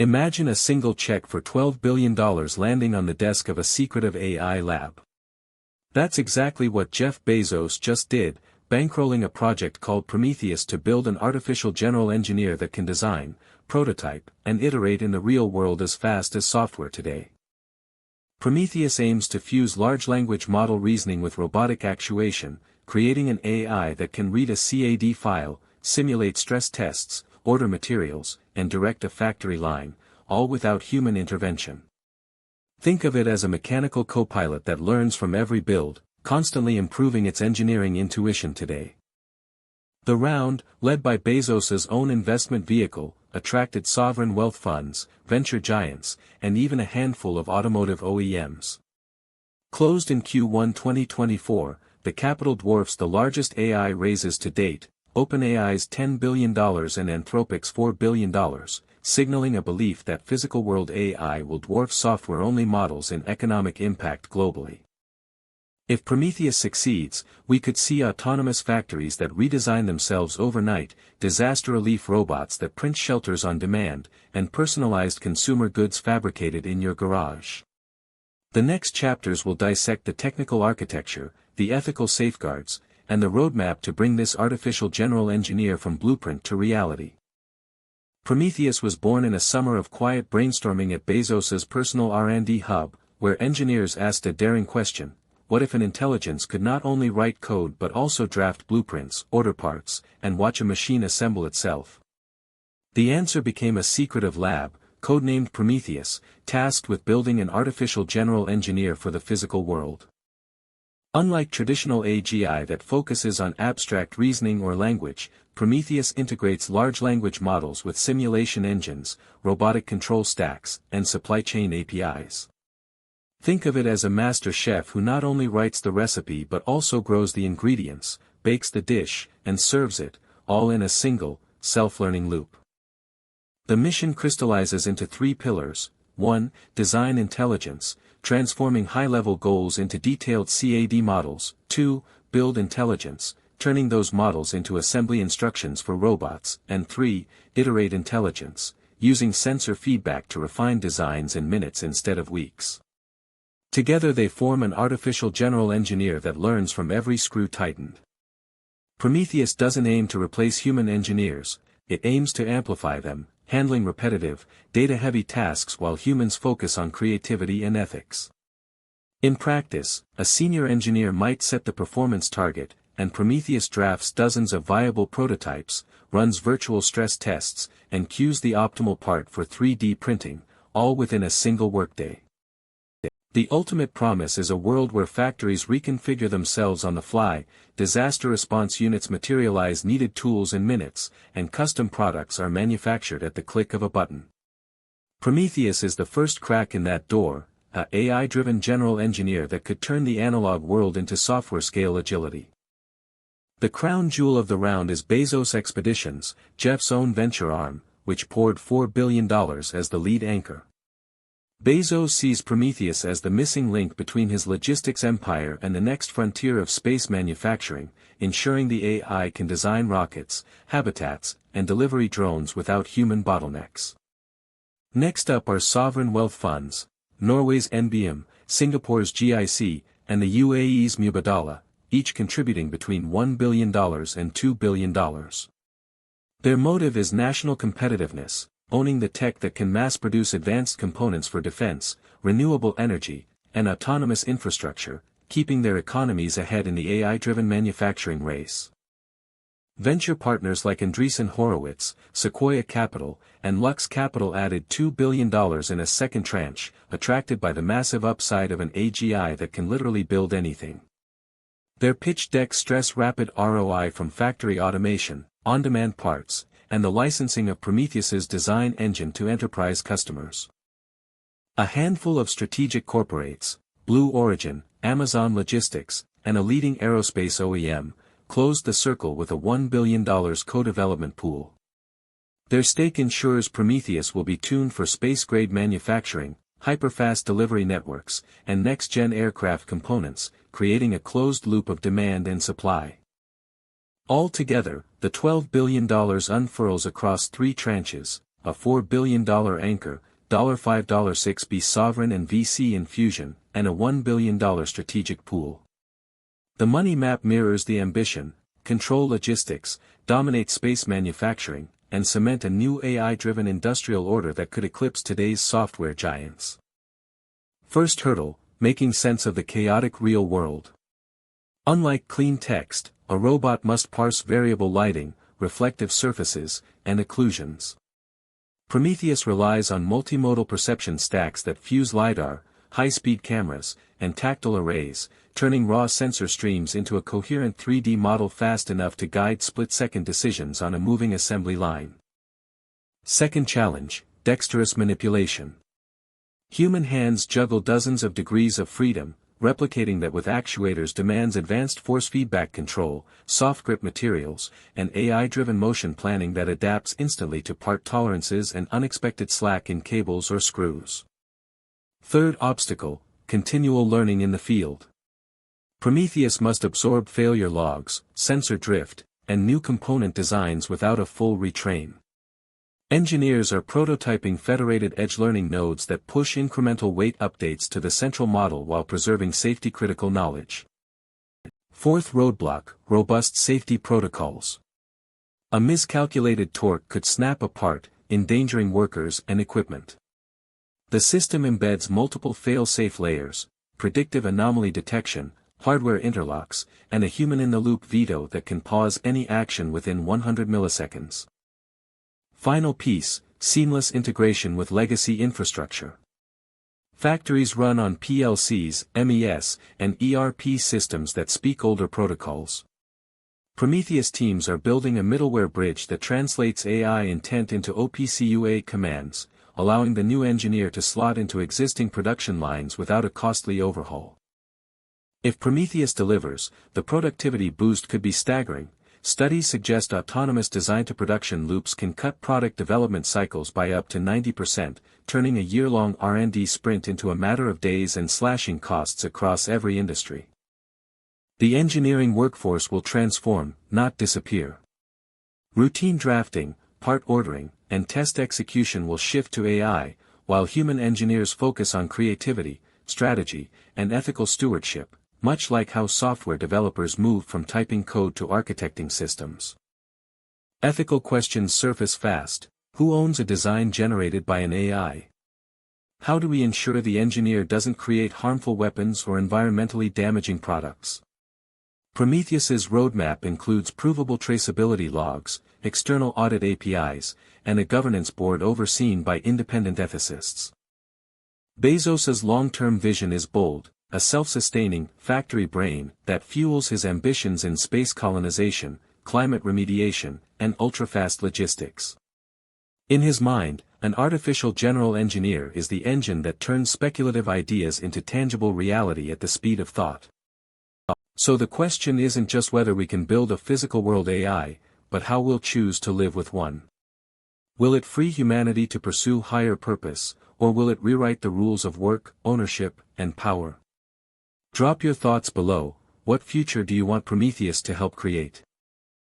Imagine a single check for $12 billion landing on the desk of a secretive AI lab. That's exactly what Jeff Bezos just did, bankrolling a project called Prometheus to build an artificial general engineer that can design, prototype, and iterate in the real world as fast as software today. Prometheus aims to fuse large language model reasoning with robotic actuation, creating an AI that can read a CAD file, simulate stress tests, order materials, and direct a factory line, all without human intervention. Think of it as a mechanical co-pilot that learns from every build, constantly improving its engineering intuition today. The round, led by Bezos's own investment vehicle, attracted sovereign wealth funds, venture giants, and even a handful of automotive OEMs. Closed in Q1 2024, the capital dwarfs the largest AI raises to date, OpenAI's $10 billion and Anthropic's $4 billion, signaling a belief that physical world AI will dwarf software-only models in economic impact globally. If Prometheus succeeds, we could see autonomous factories that redesign themselves overnight, disaster relief robots that print shelters on demand, and personalized consumer goods fabricated in your garage. The next chapters will dissect the technical architecture, the ethical safeguards, and the roadmap to bring this artificial general engineer from blueprint to reality. Prometheus was born in a summer of quiet brainstorming at Bezos's personal R&D hub, where engineers asked a daring question: what if an intelligence could not only write code but also draft blueprints, order parts, and watch a machine assemble itself? The answer became a secretive lab, codenamed Prometheus, tasked with building an artificial general engineer for the physical world. Unlike traditional AGI that focuses on abstract reasoning or language, Prometheus integrates large language models with simulation engines, robotic control stacks, and supply chain APIs. Think of it as a master chef who not only writes the recipe but also grows the ingredients, bakes the dish, and serves it, all in a single, self-learning loop. The mission crystallizes into 3 pillars: 1. Design intelligence, transforming high-level goals into detailed CAD models; 2. Build intelligence, turning those models into assembly instructions for robots; and 3. Iterate intelligence, using sensor feedback to refine designs in minutes instead of weeks. Together they form an artificial general engineer that learns from every screw tightened. Prometheus doesn't aim to replace human engineers, it aims to amplify them, handling repetitive, data-heavy tasks while humans focus on creativity and ethics. In practice, a senior engineer might set the performance target, and Prometheus drafts dozens of viable prototypes, runs virtual stress tests, and queues the optimal part for 3D printing, all within a single workday. The ultimate promise is a world where factories reconfigure themselves on the fly, disaster response units materialize needed tools in minutes, and custom products are manufactured at the click of a button. Prometheus is the first crack in that door, an AI-driven general engineer that could turn the analog world into software-scale agility. The crown jewel of the round is Bezos Expeditions, Jeff's own venture arm, which poured $4 billion as the lead anchor. Bezos sees Prometheus as the missing link between his logistics empire and the next frontier of space manufacturing, ensuring the AI can design rockets, habitats, and delivery drones without human bottlenecks. Next up are sovereign wealth funds, Norway's NBIM, Singapore's GIC, and the UAE's Mubadala, each contributing between $1 billion and $2 billion. Their motive is national competitiveness, owning the tech that can mass-produce advanced components for defense, renewable energy, and autonomous infrastructure, keeping their economies ahead in the AI-driven manufacturing race. Venture partners like Andreessen Horowitz, Sequoia Capital, and Lux Capital added $2 billion in a second tranche, attracted by the massive upside of an AGI that can literally build anything. Their pitch deck stress rapid ROI from factory automation, on-demand parts, and the licensing of Prometheus's design engine to enterprise customers. A handful of strategic corporates, Blue Origin, Amazon Logistics, and a leading aerospace OEM, closed the circle with a $1 billion co-development pool. Their stake ensures Prometheus will be tuned for space-grade manufacturing, hyper-fast delivery networks, and next-gen aircraft components, creating a closed loop of demand and supply. Altogether, the $12 billion unfurls across 3 tranches, a $4 billion anchor, $5.6b sovereign and VC infusion, and a $1 billion strategic pool. The money map mirrors the ambition: control logistics, dominate space manufacturing, and cement a new AI-driven industrial order that could eclipse today's software giants. First hurdle: making sense of the chaotic real world. Unlike clean text, a robot must parse variable lighting, reflective surfaces, and occlusions. Prometheus relies on multimodal perception stacks that fuse LiDAR, high-speed cameras, and tactile arrays, turning raw sensor streams into a coherent 3D model fast enough to guide split-second decisions on a moving assembly line. Second challenge: dexterous manipulation. Human hands juggle dozens of degrees of freedom, replicating that with actuators demands advanced force feedback control, soft grip materials, and AI-driven motion planning that adapts instantly to part tolerances and unexpected slack in cables or screws. Third obstacle: continual learning in the field. Prometheus must absorb failure logs, sensor drift, and new component designs without a full retrain. Engineers are prototyping federated edge learning nodes that push incremental weight updates to the central model while preserving safety-critical knowledge. Fourth roadblock: robust safety protocols. A miscalculated torque could snap a part, endangering workers and equipment. The system embeds multiple fail-safe layers, predictive anomaly detection, hardware interlocks, and a human-in-the-loop veto that can pause any action within 100 milliseconds. Final piece: seamless integration with legacy infrastructure. Factories run on PLCs, MES, and ERP systems that speak older protocols. Prometheus teams are building a middleware bridge that translates AI intent into OPC-UA commands, allowing the new engineer to slot into existing production lines without a costly overhaul. If Prometheus delivers, the productivity boost could be staggering. Studies suggest autonomous design-to-production loops can cut product development cycles by up to 90%, turning a year-long R&D sprint into a matter of days and slashing costs across every industry. The engineering workforce will transform, not disappear. Routine drafting, part ordering, and test execution will shift to AI, while human engineers focus on creativity, strategy, and ethical stewardship, much like how software developers move from typing code to architecting systems. Ethical questions surface fast: who owns a design generated by an AI? How do we ensure the engineer doesn't create harmful weapons or environmentally damaging products? Prometheus's roadmap includes provable traceability logs, external audit APIs, and a governance board overseen by independent ethicists. Bezos's long-term vision is bold: a self-sustaining, factory brain that fuels his ambitions in space colonization, climate remediation, and ultra-fast logistics. In his mind, an artificial general engineer is the engine that turns speculative ideas into tangible reality at the speed of thought. So the question isn't just whether we can build a physical world AI, but how we'll choose to live with one. Will it free humanity to pursue higher purpose, or will it rewrite the rules of work, ownership, and power? Drop your thoughts below. What future do you want Prometheus to help create?